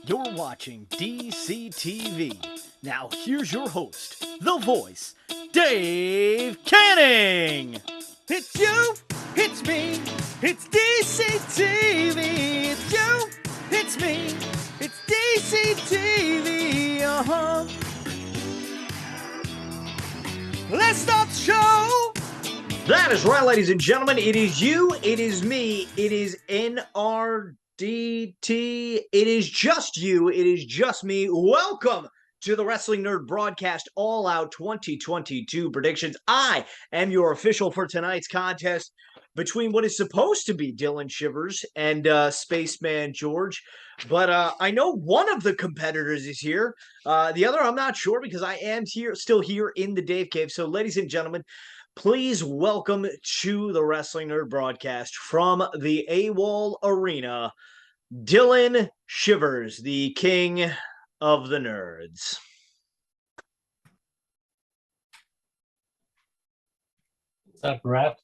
You're watching DaveCTV. Now here's your host, the voice, Dave Canning. It's you, it's me, it's DaveCTV. It's you, it's me, it's DaveCTV. Let's start the show. That is right, ladies and gentlemen. It is you, it is me, it is NRDT. It is just you, it is just me. Welcome to the Wrestling Nerd Broadcast All Out 2022 predictions. I am your official for tonight's contest between what is supposed to be Dylan Shivers and Spaceman George. But I know one of the competitors is here. The other, I'm not sure because I am still here in the Dave Cave. So, ladies and gentlemen, please welcome to the Wrestling Nerd Broadcast from the AWOL Arena, Dylan Shivers, the king of the nerds. What's up, ref?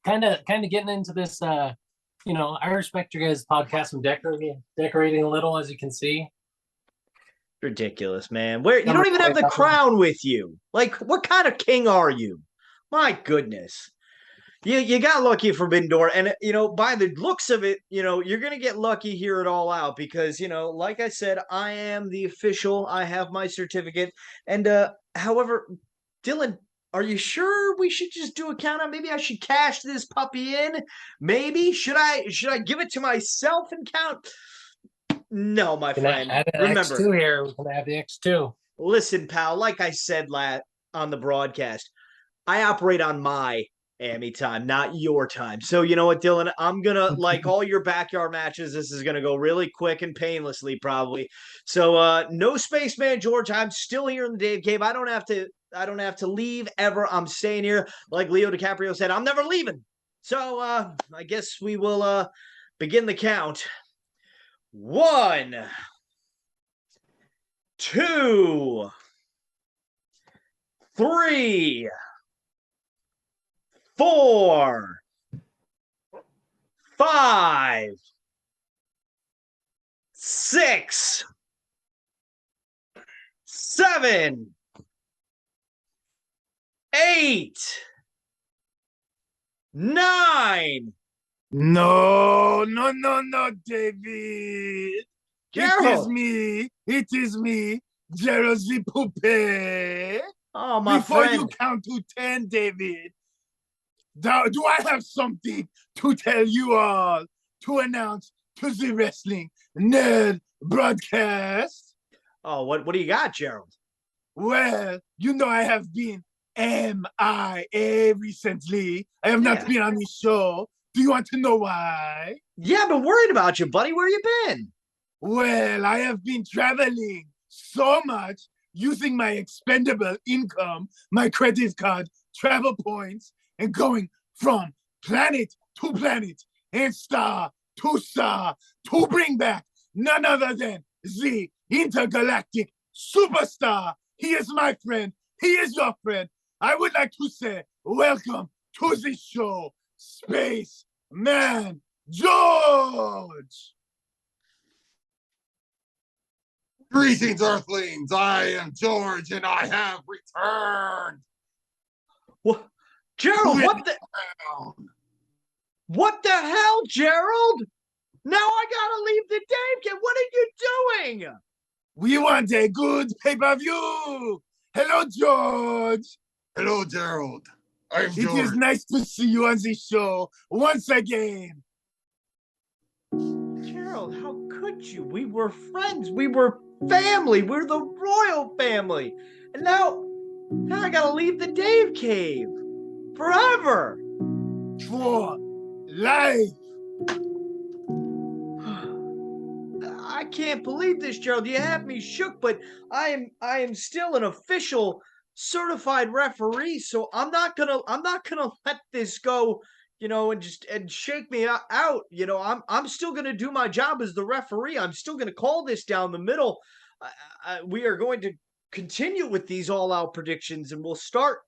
Kind of getting into this. I respect your guys' podcast. I'm decorating a little, as you can see. Ridiculous, man. You don't even have the crown with you. Like, what kind of king are you? My goodness. You got lucky at Forbidden Door, and by the looks of it, you're gonna get lucky here at All Out because like I said, I am the official. I have my certificate, and however, Dylan, are you sure we should just do a countdown? Maybe I should cash this puppy in. Maybe should I give it to myself and count? No, my friend. Remember, X2 here. We're gonna have the X2. Listen, pal. Like I said on the broadcast, I operate on my Amy time, not your time. So you know what, Dylan? I'm gonna like all your backyard matches. This is gonna go really quick and painlessly, probably. So no Spaceman George. I'm still here in the Dave Cave. I don't have to leave ever. I'm staying here. Like Leo DiCaprio said, I'm never leaving. So I guess we will begin the count. 1, 2, 3, 4, 5, 6, 7, 8, 9. No, David. Gerald. It is me, Gerald the Poupée. Oh, my Before friend. you count to 10, David, do I have something to tell you all to announce to the Wrestling Nerd Broadcast? Oh, what do you got, Gerald? Well, I have been MIA recently. I have not been on the show. Do you want to know why? Yeah, I've been worried about you, buddy. Where you been? Well, I have been traveling so much using my expendable income, my credit card, travel points, and going from planet to planet and star to bring back none other than the intergalactic superstar. He is my friend. He is your friend. I would like to say welcome to the show, Spaceman George. Greetings, Earthlings. I am George, and I have returned. What, Gerald? What the hell, Gerald? Now I gotta leave the Dave Cave. What are you doing? We want a good pay-per-view. Hello, George. Hello, Gerald. I'm George. It is nice to see you on the show once again. Gerald, how could you? We were friends. We were family. We're the royal family. And now I gotta leave the Dave Cave. Forever. For life. I can't believe this, Gerald. You have me shook, but I am still an official certified referee, so I'm not gonna let this go, and shake me out. I'm still gonna do my job as the referee. I'm still gonna call this down the middle. We are going to continue with these all-out predictions, and we'll start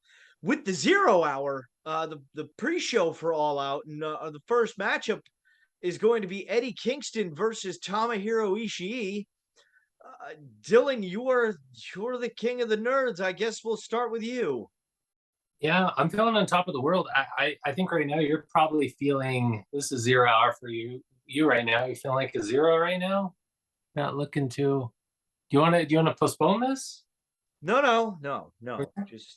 with the 0 hour, the pre-show for All Out, and the first matchup is going to be Eddie Kingston versus Tomohiro Ishii. Dylan, you're the king of the nerds. I guess we'll start with you. Yeah, I'm feeling on top of the world. I think right now you're probably feeling this is 0 hour for you right now. You feel like a 0 right now? Not looking to. Do you want to postpone this? No. Just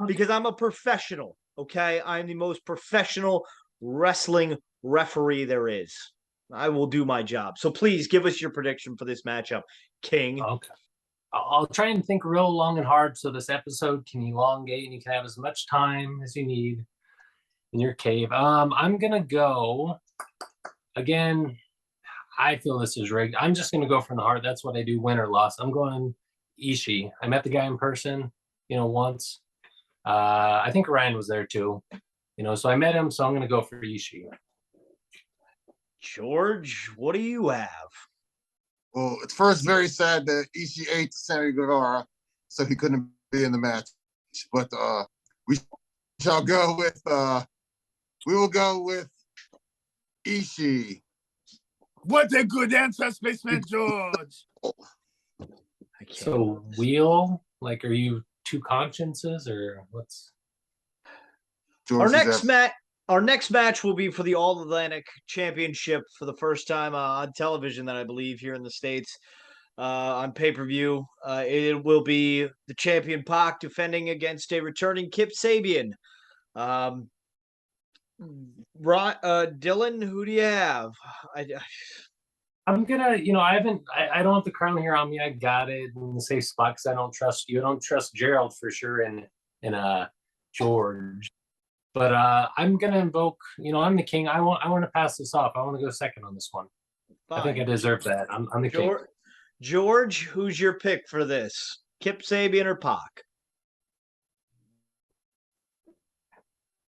because I'm a professional. Okay, I'm the most professional wrestling referee there is. I will do my job. So please give us your prediction for this matchup, King. Okay. I'll try and think real long and hard so this episode can elongate and you can have as much time as you need in your cave. I'm gonna go again. I feel this is rigged. I'm just gonna go from the heart. That's what I do, win or loss. I'm going Ishii. I met the guy in person, once. I think Ryan was there too, so I met him. So I'm gonna go for Ishii. George, what do you have? Well, it's first very sad that Ishii ate Sammy Guevara, so he couldn't be in the match. But we shall go with we will go with Ishii. What a good answer, Spaceman George. So are you two consciences or what's George Our next match will be for the All Atlantic Championship for the first time on television that I believe here in the States on pay-per-view. It will be the champion Pac defending against a returning Kip Sabian. Dylan, who do you have? I'm gonna, I don't have the crown here on me. I got it in the safe spot because I don't trust you. I don't trust Gerald for sure in George. But I'm gonna invoke, I'm the king. I want to pass this off. I want to go second on this one. Fine. I think I deserve that. I'm the king. George, who's your pick for this? Kip Sabian or Pac?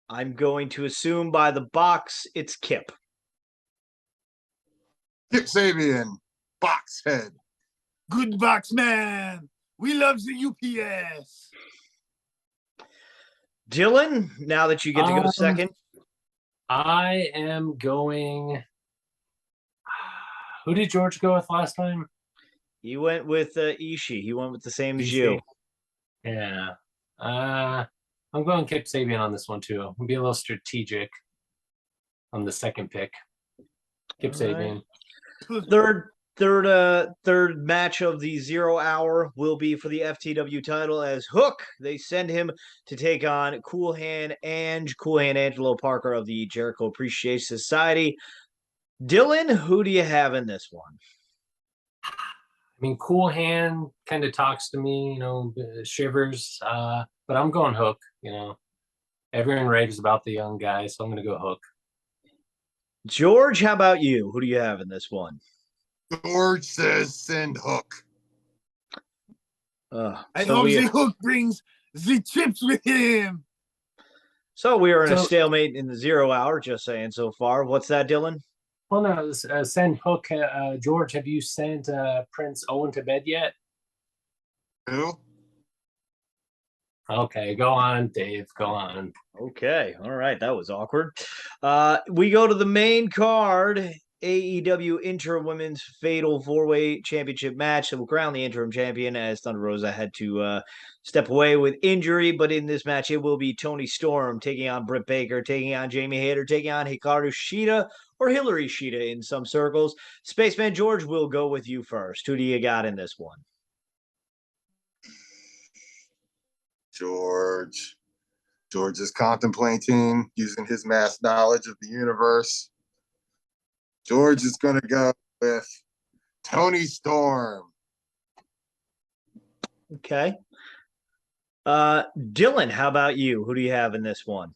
I'm going to assume by the box it's Kip. Kip Sabian, box head. Good box man. We love the UPS. Dylan, now that you get to go second. I am going. Who did George go with last time? He went with Ishii. He went with the same as you. Yeah. I'm going Kip Sabian on this one too. I'm gonna be a little strategic on the second pick. Kip Sabian. Third match of the 0 hour will be for the FTW title as Hook. They send him to take on Cool Hand Angelo Parker of the Jericho Appreciation Society. Dylan, who do you have in this one? I mean, Cool Hand kind of talks to me, shivers. But I'm going Hook. Everyone raves about the young guy, so I'm going to go Hook. George, how about you? Who do you have in this one? George says send Hook. I hope the Hook brings the chips with him. So we are in a stalemate in the 0 hour, just saying so far. What's that, Dylan? Well, no, send Hook. George, have you sent Prince Owen to bed yet? Who? Okay, go on, Dave. Go on. Okay, all right. That was awkward. We go to the main card. AEW Interwomens Fatal 4-Way Championship match that will crown the interim champion as Thunder Rosa had to step away with injury. But in this match, it will be Toni Storm taking on Britt Baker, taking on Jamie Hayter, taking on Hikaru Shida or Hillary Shida in some circles. Spaceman George, will go with you first. Who do you got in this one? George is contemplating using his mass knowledge of the universe. George is going to go with Toni Storm. Okay. Dylan, how about you? Who do you have in this one?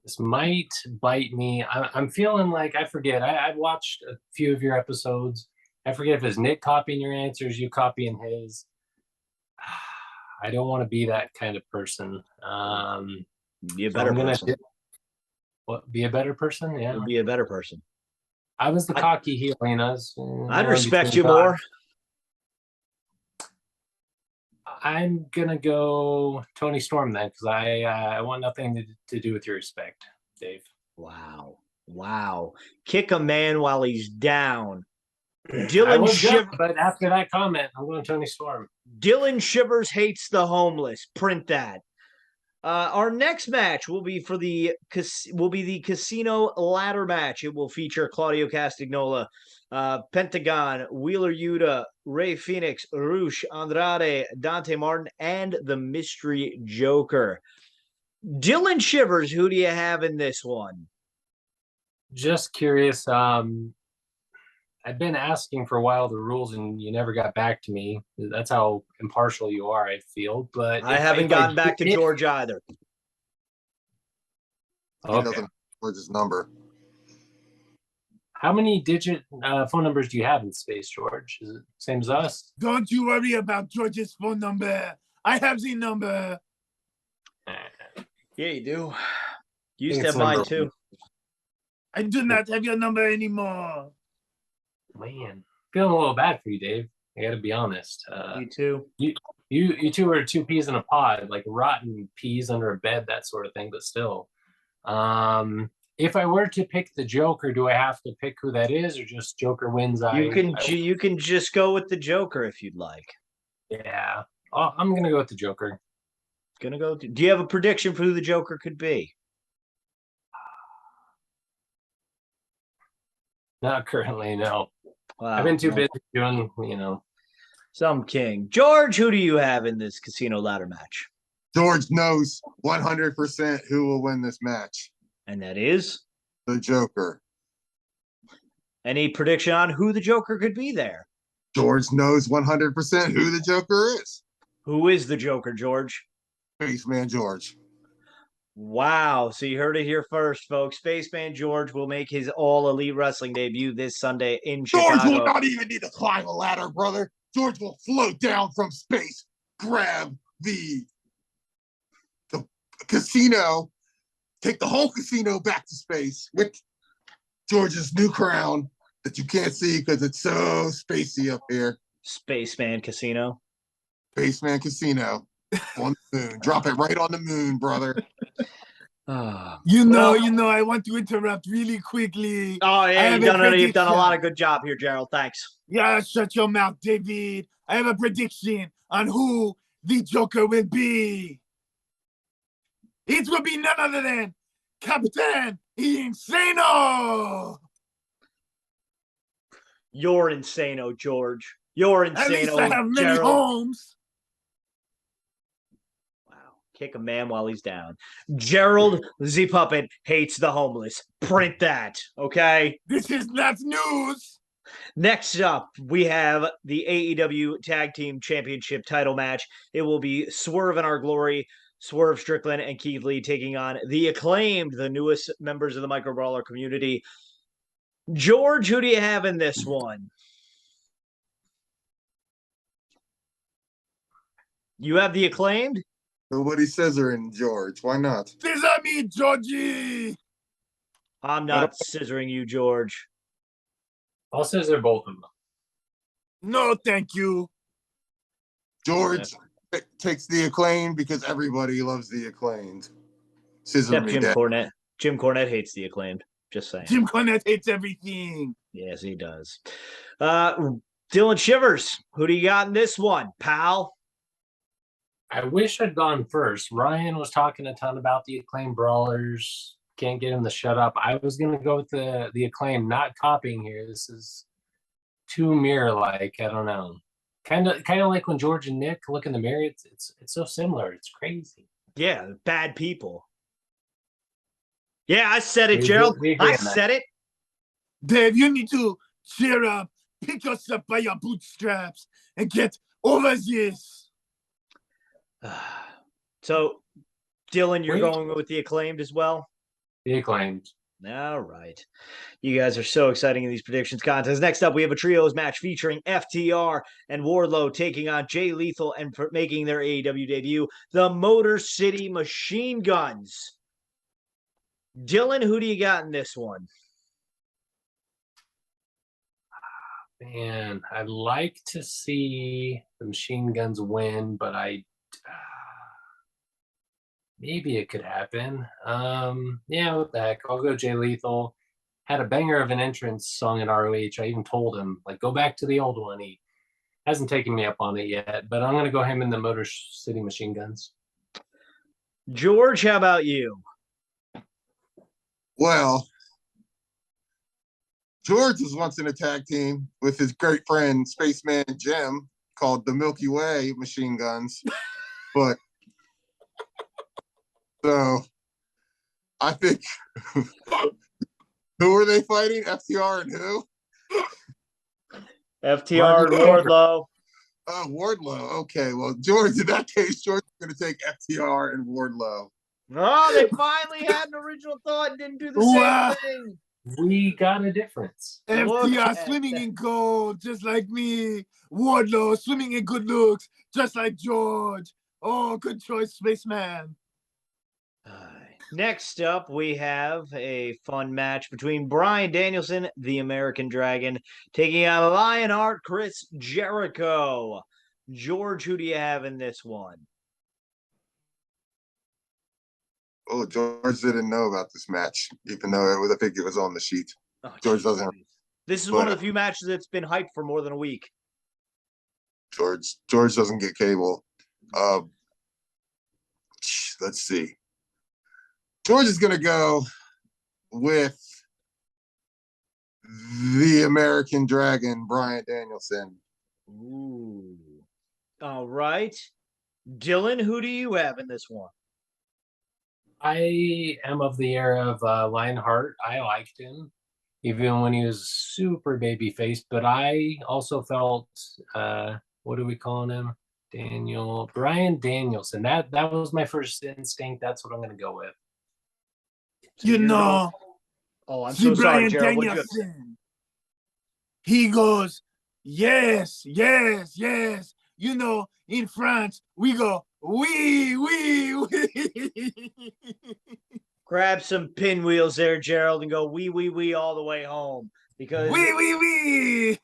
This might bite me. I'm feeling like I forget. I've watched a few of your episodes. I forget if it's Nick copying your answers, you copying his. I don't want to be that kind of person. Be a better person. Be a better person? Yeah. Be a better person. I was the cocky heel, I'd respect you more. I'm gonna go Tony Storm then, because I want nothing to do with your respect, Dave. Wow. Wow. Kick a man while he's down. I Dylan was Shiv- good, but after that comment, I'm going Tony Storm. Dylan Shivers hates the homeless. Print that. Our next match will be the casino ladder match. It will feature Claudio Castagnola, Pentagon, Wheeler Yuta, Ray Phoenix, Rush, Andrade, Dante Martin, and the Mystery Joker. Dylan Shivers, who do you have in this one? Just curious. I've been asking for a while the rules, and you never got back to me. That's how impartial you are, I feel. But I haven't gotten back to George either. He doesn't put his number. How many digit phone numbers do you have in space, George? Is it same as us? Don't you worry about George's phone number. I have the number. Yeah, you do. You used think to it's have mine number- too. I do not have your number anymore. Man, feeling a little bad for you, Dave. I got to be honest. Me too. You two are two peas in a pod, like rotten peas under a bed, that sort of thing. But still, if I were to pick the Joker, do I have to pick who that is, or just Joker wins? You can just go with the Joker if you'd like. Yeah, I'm gonna go with the Joker. Do you have a prediction for who the Joker could be? Not currently, no. Wow. I've been too busy doing, Some king. George, who do you have in this casino ladder match? George knows 100% who will win this match. And that is? The Joker. Any prediction on who the Joker could be there? George knows 100% who the Joker is. Who is the Joker, George? Spaceman George. Wow. So you heard it here first, folks. Spaceman George will make his All Elite Wrestling debut this Sunday in Chicago. George will not even need to climb a ladder, brother. George will float down from space, grab the casino, take the whole casino back to space with George's new crown that you can't see because it's so spacey up here. Spaceman Casino. Spaceman Casino on the moon. Drop it right on the moon, brother. You know, I want to interrupt really quickly. Oh, yeah, you've done a lot of good job here, Gerald. Thanks. Yeah, shut your mouth, David. I have a prediction on who the Joker will be. It will be none other than Captain Insano. You're insano, George. You're At least insano, I have many Gerald. homes. Wow. Kick a man while he's down. Gerald the Puppet hates the homeless. Print that, okay? This is not news. Next up, we have the AEW Tag Team Championship title match. It will be Swerve in Our Glory, Swerve Strickland, and Keith Lee taking on the Acclaimed, the newest members of the Micro Brawler community. George, who do you have in this one? You have the Acclaimed? Nobody scissoring George. Why not? Scissor me, Georgie. I'm not scissoring you, George. I'll scissor both of them. No, thank you. George takes the Acclaimed because everybody loves the Acclaimed. Scissor Except me, Jim Dad. Cornette. Jim Cornette hates the Acclaimed. Just saying. Jim Cornette hates everything. Yes, he does. Dylan Shivers, who do you got in this one, pal? I wish I'd gone first. Ryan was talking a ton about the Acclaimed Brawlers. Can't get him to shut up. I was gonna go with the Acclaimed, not copying here. This is too mirror-like. I don't know. Kind of like when George and Nick look in the mirror. It's so similar. It's crazy. Yeah, bad people. Yeah, I said it, We Gerald. agree I on that. said it. Dave, you need to cheer up, pick us up by your bootstraps, and get over this. So, Dylan, you're Wait. going with the Acclaimed as well? The Acclaimed. All right. You guys are so exciting in these predictions contests. Next up, we have a trios match featuring FTR and Warlow taking on Jay Lethal and making their AEW debut, the Motor City Machine Guns. Dylan, who do you got in this one? Man, I'd like to see the Machine Guns win, but maybe it could happen. Yeah, what the heck? I'll go Jay Lethal. Had a banger of an entrance song in ROH. I even told him, like, go back to the old one. He hasn't taken me up on it yet, but I'm going to go him in the Motor City Machine Guns. George, how about you? Well, George was once in a tag team with his great friend Spaceman Jim called the Milky Way Machine Guns. But so I think who were they fighting? FTR and who? FTR and Wardlow. Oh, Wardlow. Okay, well, George, in that case, George is going to take FTR and Wardlow. Oh, they finally had an original thought and didn't do the Wow. same thing. We got a difference. FTR swimming in gold, just like me. Wardlow swimming in good looks, just like George. Oh, good choice, Spaceman. Next up, we have a fun match between Bryan Danielson, the American Dragon, taking on Lionheart Chris Jericho. George, who do you have in this one? Oh, George didn't know about this match, even though I think it was on the sheet. Oh, George doesn't. This is one of the few matches that's been hyped for more than a week. George doesn't get cable. Let's see. George is going to go with the American Dragon, Bryan Danielson. Ooh. All right. Dylan, who do you have in this one? I am of the era of Lionheart. I liked him, even when he was super baby faced. But I also felt, what are we calling him? Bryan Danielson. That was my first instinct. That's what I'm going to go with. So You know, oh, I'm so sorry, Gerald. What'd you have to say? He goes, yes, yes, yes. You know, in France, we go, oui, oui, oui. Grab some pinwheels there, Gerald, and go wee all the way home. Because oui, oui, oui.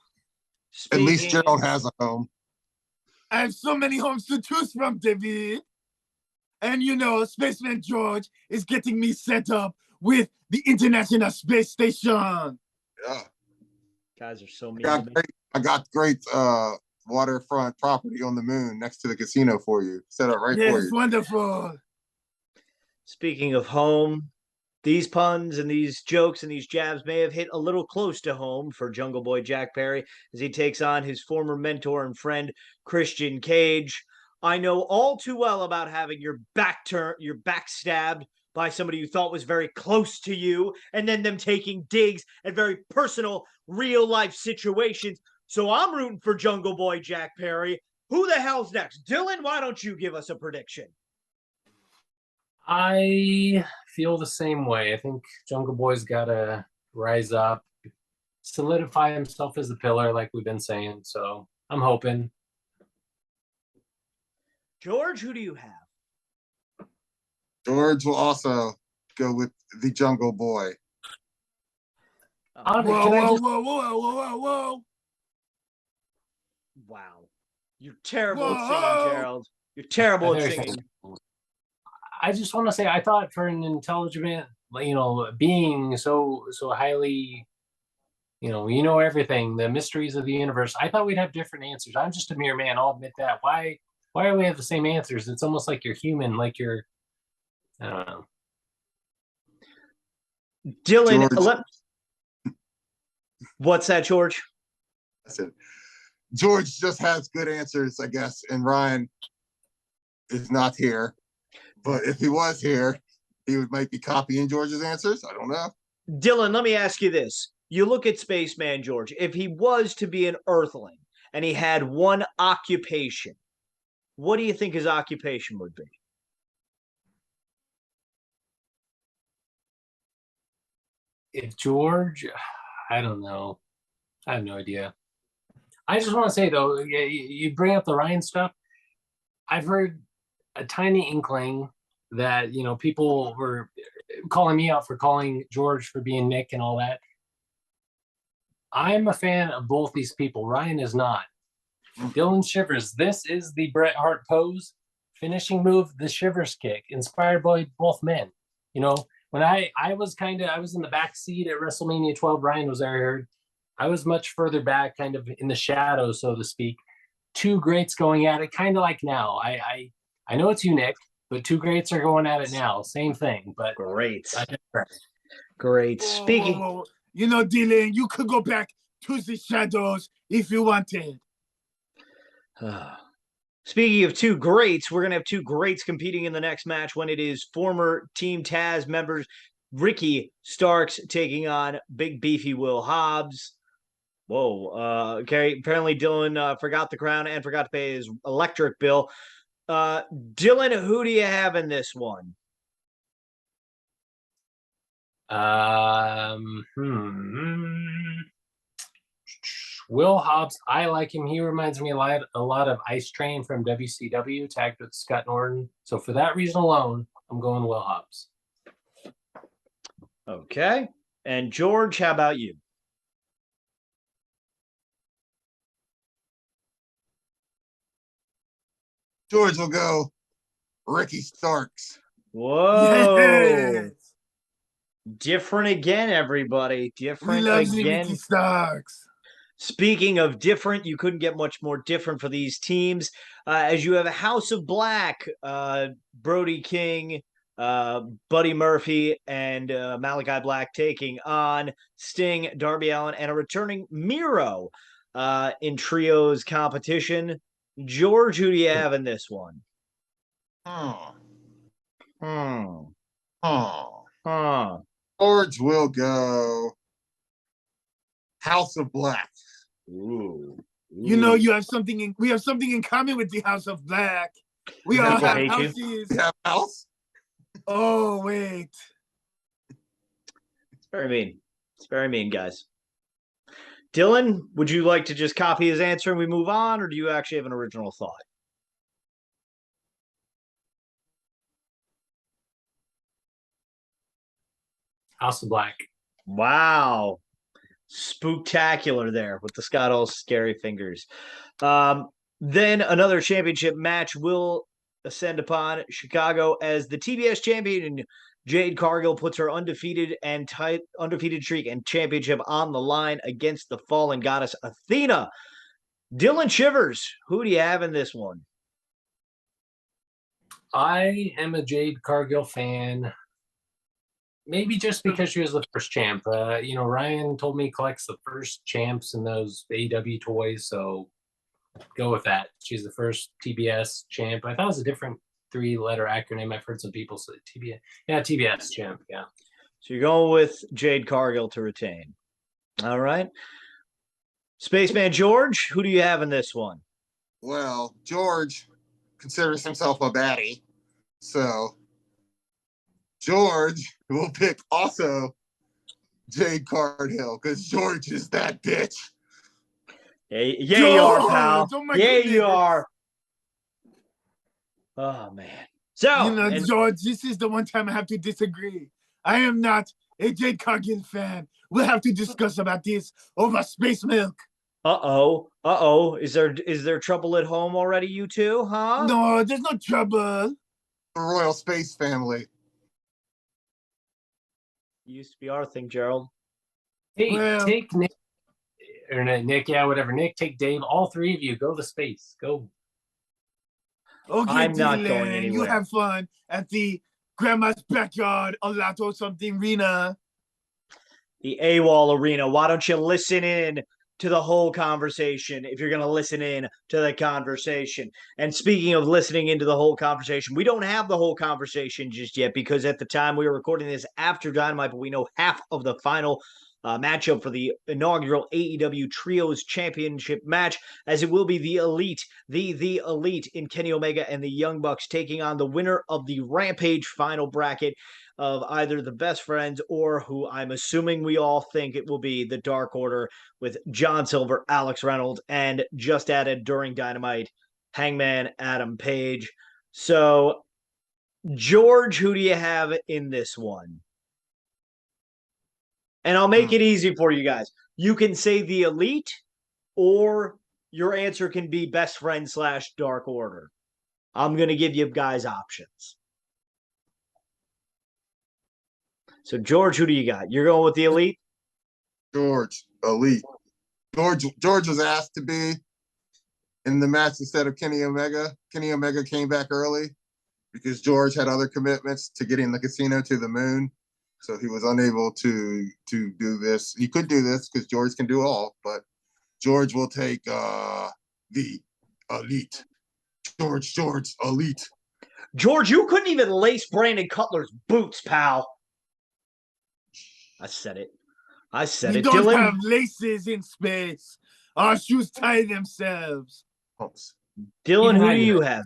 At least Gerald has a home. I have so many homes to choose from, David. And you know, Spaceman George is getting me set up with the International Space Station. Yeah. Guys are so mean. I got great waterfront property on the moon next to the casino for you. Set up right for you. Yes, wonderful. Speaking of home, these puns and these jokes and these jabs may have hit a little close to home for Jungle Boy Jack Perry as he takes on his former mentor and friend, Christian Cage. I know all too well about having your back stabbed by somebody you thought was very close to you, and then them taking digs at very personal, real-life situations. So I'm rooting for Jungle Boy Jack Perry. Who the hell's next? Dylan, why don't you give us a prediction? I feel the same way. I think Jungle Boy's got to rise up, solidify himself as the pillar, like we've been saying. So I'm hoping. George, who do you have? George will also go with the Jungle Boy. Whoa. Wow. You're terrible at singing, Gerald. You're terrible at singing. I just want to say, I thought for an intelligent, being so highly, you know everything, the mysteries of the universe, I thought we'd have different answers. I'm just a mere man. I'll admit that. Why do we have the same answers? It's almost like you're human, like you're, I don't know. Dylan, what's that, George? I said, George just has good answers, I guess, and Ryan is not here. But if he was here, might be copying George's answers. I don't know. Dylan, let me ask you this. You look at Spaceman George. If he was to be an Earthling and he had one occupation, what do you think his occupation would be? If George, I don't know. I have no idea. I just want to say, though, you bring up the Ryan stuff. I've heard a tiny inkling that, people were calling me out for calling George for being Nick and all that. I'm a fan of both these people. Ryan is not. Dylan Shivers, this is the Bret Hart pose. Finishing move, the Shivers kick, inspired by both men. You know, when I was in the back seat at WrestleMania 12, Ryan was there. I was much further back, kind of in the shadows, so to speak. Two greats going at it, kind of like now. I know it's you, Nick, but two greats are going at it now. Same thing, but Great. Great. Whoa, Speaking. whoa, whoa. You know, Dylan, you could go back to the shadows if you wanted. Speaking of two greats, we're going to have two greats competing in the next match when it is former Team Taz members Ricky Starks taking on Big Beefy Will Hobbs. Whoa. Okay. Apparently, Dylan forgot the crown and forgot to pay his electric bill. Dylan, who do you have in this one? Will Hobbs, I like him. He reminds me a lot of Ice Train from WCW, tagged with Scott Norton. So for that reason alone, I'm going Will Hobbs. Okay. And George, how about you? George will go Ricky Starks. Whoa. Yes. Different again, everybody. We Different love again. Ricky Starks. Speaking of different, you couldn't get much more different for these teams. As you have a House of Black, Brody King, Buddy Murphy, and Malachi Black taking on Sting, Darby Allin, and a returning Miro in trios competition. George, who do you have in this one? Hmm. Hmm. Hmm. George will go House of Black. Ooh. You know, we have something in common with the House of Black. We all People have hate you. houses. You have house? Oh, wait. It's very mean. It's very mean, guys. Dylan, would you like to just copy his answer and we move on, or do you actually have an original thought? House of Black. Wow. Spooktacular there with the Scott Hall scary fingers. Then another championship match will ascend upon Chicago as the TBS champion Jade Cargill puts her undefeated streak and championship on the line against the fallen goddess Athena. Dylan Shivers, who do you have in this one? I am a Jade Cargill fan. Maybe just because she was the first champ. Ryan told me he collects the first champs in those AEW toys, so go with that. She's the first TBS champ. I thought it was a different three-letter acronym. I've heard some people say TBS. Yeah, TBS champ, yeah. So you're going with Jade Cargill to retain. All right. Spaceman George, who do you have in this one? Well, George considers himself a baddie. So George will pick also Jade Cargill because George is that bitch. Yeah, you are, pal. Oh my Yeah, goodness. you are. Oh, man. So, You know, George, this is the one time I have to disagree. I am not a Jade Cargill fan. We'll have to discuss about this over space milk. Uh-oh. Is there trouble at home already, you two, huh? No, there's no trouble. The Royal Space Family. Used to be our thing, Gerald. Hey, Well- take Nick, or Nick, yeah, whatever. Nick, take Dave. All three of you, go to space. Go. Okay, I'm not Dylan, going you anywhere. have fun at the grandma's backyard, a lot or something, Rena. The AWOL arena. Why don't you listen in to the whole conversation if you're going to listen in to the conversation? And speaking of listening into the whole conversation, we don't have the whole conversation just yet because at the time we were recording this after Dynamite, but we know half of the final matchup for the inaugural AEW Trios Championship match, as it will be the Elite, the Elite in Kenny Omega and the Young Bucks taking on the winner of the Rampage final bracket of either the Best Friends or who I'm assuming we all think it will be the Dark Order with John Silver, Alex Reynolds, and just added during Dynamite, Hangman Adam Page. So, George, who do you have in this one? And I'll make it easy for you guys. You can say the Elite, or your answer can be Best Friend / Dark Order. I'm going to give you guys options. So, George, who do you got? You're going with the Elite? George, Elite. George was asked to be in the match instead of Kenny Omega. Kenny Omega came back early because George had other commitments to getting the casino to the moon. So he was unable to do this. He could do this because George can do all, but George will take the Elite. George, Elite. George, you couldn't even lace Brandon Cutler's boots, pal. I said it. We don't have laces in space. Our shoes tie themselves. Oops. Dylan, who do you have?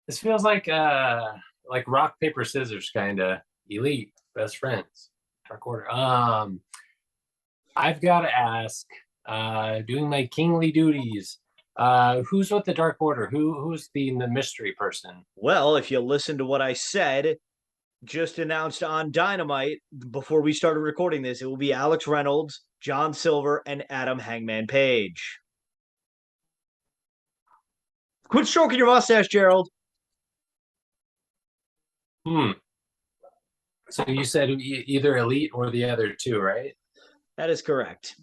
This feels like rock, paper, scissors kind of. Elite, best friends, Dark Order. I've got to ask, doing my kingly duties, who's with the Dark Order? Who's the mystery person? Well, if you listen to what I said, just announced on Dynamite before we started recording this, it will be Alex Reynolds, John Silver, and Adam Hangman Page. Quit stroking your mustache, Gerald. So you said either Elite or the other two, right? That is correct.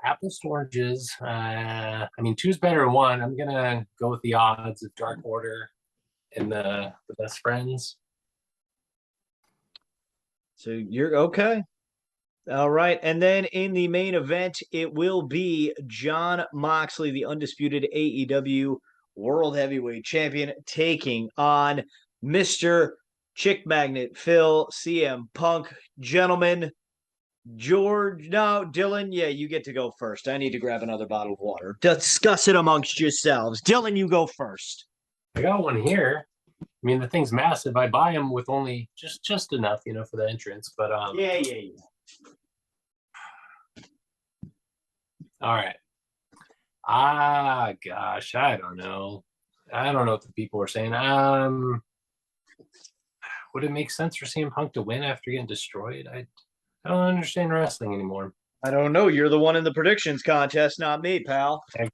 Apples to oranges. I mean, two's better than one. I'm going to go with the odds of Dark Order and the best friends. So you're okay. All right. And then in the main event, it will be Jon Moxley, the undisputed AEW World Heavyweight Champion, taking on Mr. Chick Magnet Phil CM Punk. Gentlemen, Dylan, yeah, you get to go first. I need to grab another bottle of water. Discuss it amongst yourselves. Dylan, you go first. I got one here. I mean, the thing's massive. I buy them with only just enough, for the entrance. But Yeah. All right. Gosh, I don't know. I don't know what the people are saying. Would it make sense for CM Punk to win after getting destroyed? I don't understand wrestling anymore. I don't know. You're the one in the predictions contest, not me, pal. I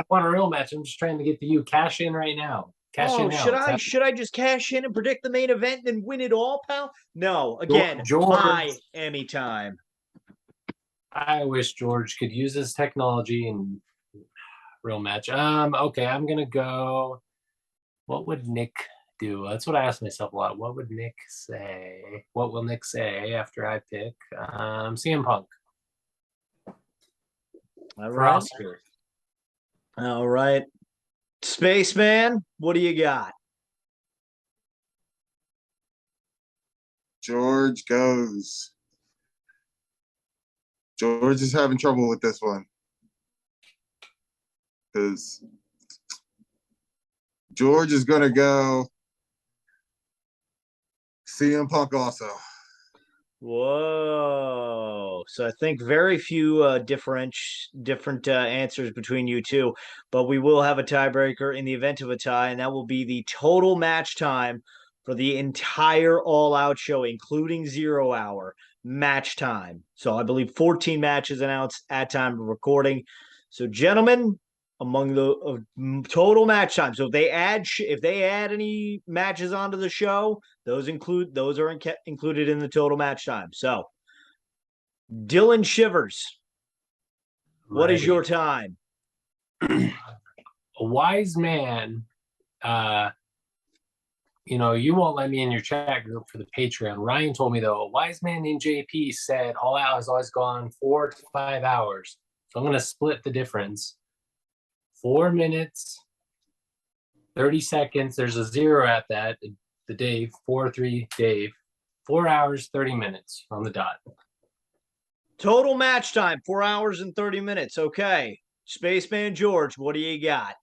want a real match. I'm just trying to get you cash in right now. Cash in now. Should I just cash in and predict the main event and win it all, pal? No. Again, Miami time. I wish George could use his technology and real match. Okay, I'm gonna go. What would Nick do? That's what I ask myself a lot. What would Nick say? What will Nick say after I pick CM Punk? All right. Oscar. All right. Spaceman, what do you got? George goes. George is having trouble with this one because George is going to go CM Punk also. Whoa. So I think very few different answers between you two, but we will have a tiebreaker in the event of a tie, and that will be the total match time for the entire All Out show, including 0 hour match time. So I believe 14 matches announced at time of recording. So gentlemen, among the total match time. So if they add any matches onto the show, those are included in the total match time. So Dylan Shivers, what is your time? A wise man, you won't let me in your chat group for the Patreon. Ryan told me, though, a wise man named JP said All Out has always gone 4 to 5 hours. So I'm going to split the difference. 4 minutes, 30 seconds. There's a 0 at that. The Dave, 4-3 Dave. 4 hours, 30 minutes on the dot. Total match time, 4 hours and 30 minutes. Okay. Spaceman George, what do you got?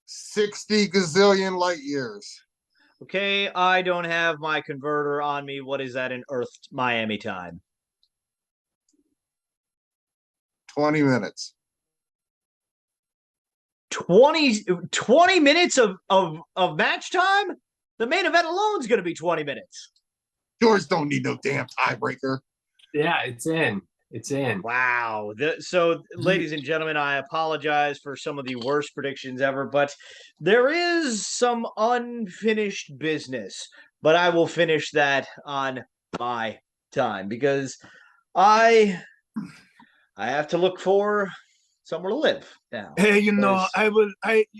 60 gazillion light years. Okay, I don't have my converter on me. What is that in Earth Miami time? 20 minutes. 20 minutes of match time? The main event alone is going to be 20 minutes. George don't need no damn tiebreaker. Yeah, it's in. It's in. Wow. So, ladies and gentlemen, I apologize for some of the worst predictions ever, but there is some unfinished business. But I will finish that on my time because I have to look for somewhere to live now. Hey,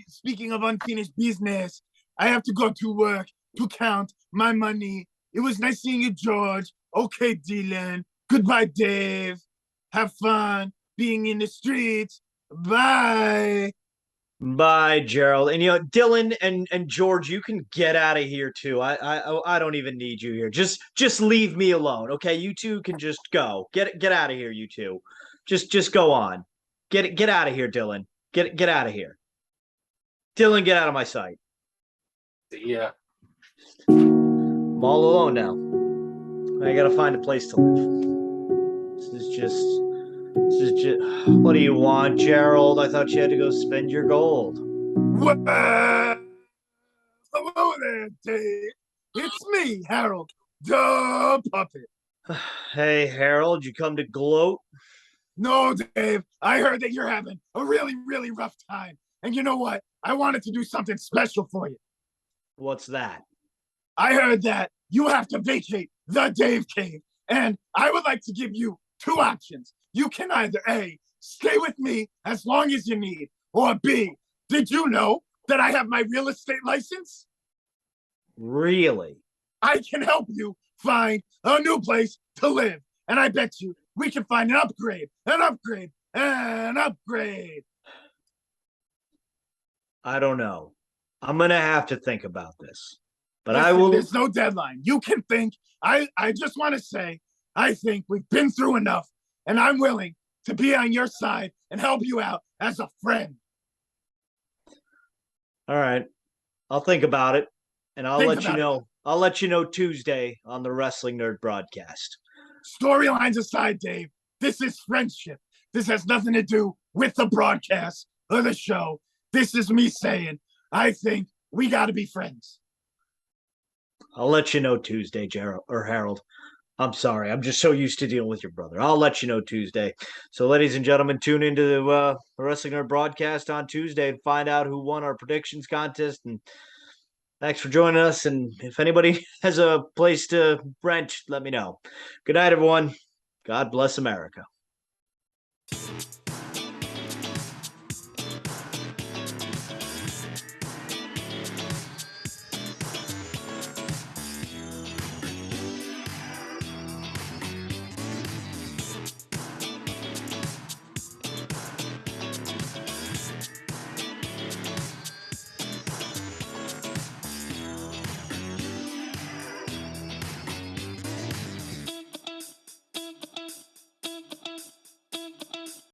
speaking of unfinished business, I have to go to work to count my money. It was nice seeing you, George. Okay, Dylan. Goodbye, Dave. Have fun being in the streets. Bye. Bye, Gerald. And Dylan and George, you can get out of here too. I don't even need you here. Just leave me alone, okay? You two can just go. Get out of here, you two. Just go on. Get out of here, Dylan. Get out of here. Dylan, get out of my sight. Yeah. I'm all alone now. I gotta find a place to live. This is just. What do you want, Gerald? I thought you had to go spend your gold. What? Hello there, Dave. It's me, Harold, the puppet. Hey, Harold, you come to gloat? No, Dave. I heard that you're having a really, really rough time. And you know what? I wanted to do something special for you. What's that? I heard that you have to vacate the Dave Cave. And I would like to give you two options. You can either A, stay with me as long as you need, or B, did you know that I have my real estate license? Really? I can help you find a new place to live. And I bet you we can find an upgrade, an upgrade, an upgrade. I don't know. I'm going to have to think about this. But Listen, I will. There's no deadline. You can think. I just want to say, I think we've been through enough. And I'm willing to be on your side and help you out as a friend. All right. I'll think about it. And I'll let you know. I'll let you know Tuesday on the Wrestling Nerd broadcast. Storylines aside, Dave, this is friendship. This has nothing to do with the broadcast or the show. This is me saying, I think we got to be friends. I'll let you know Tuesday, Gerald or Harold. I'm sorry. I'm just so used to dealing with your brother. I'll let you know Tuesday. So, ladies and gentlemen, tune into the Wrestling Nerd broadcast on Tuesday and find out who won our predictions contest. And thanks for joining us. And if anybody has a place to rent, let me know. Good night, everyone. God bless America.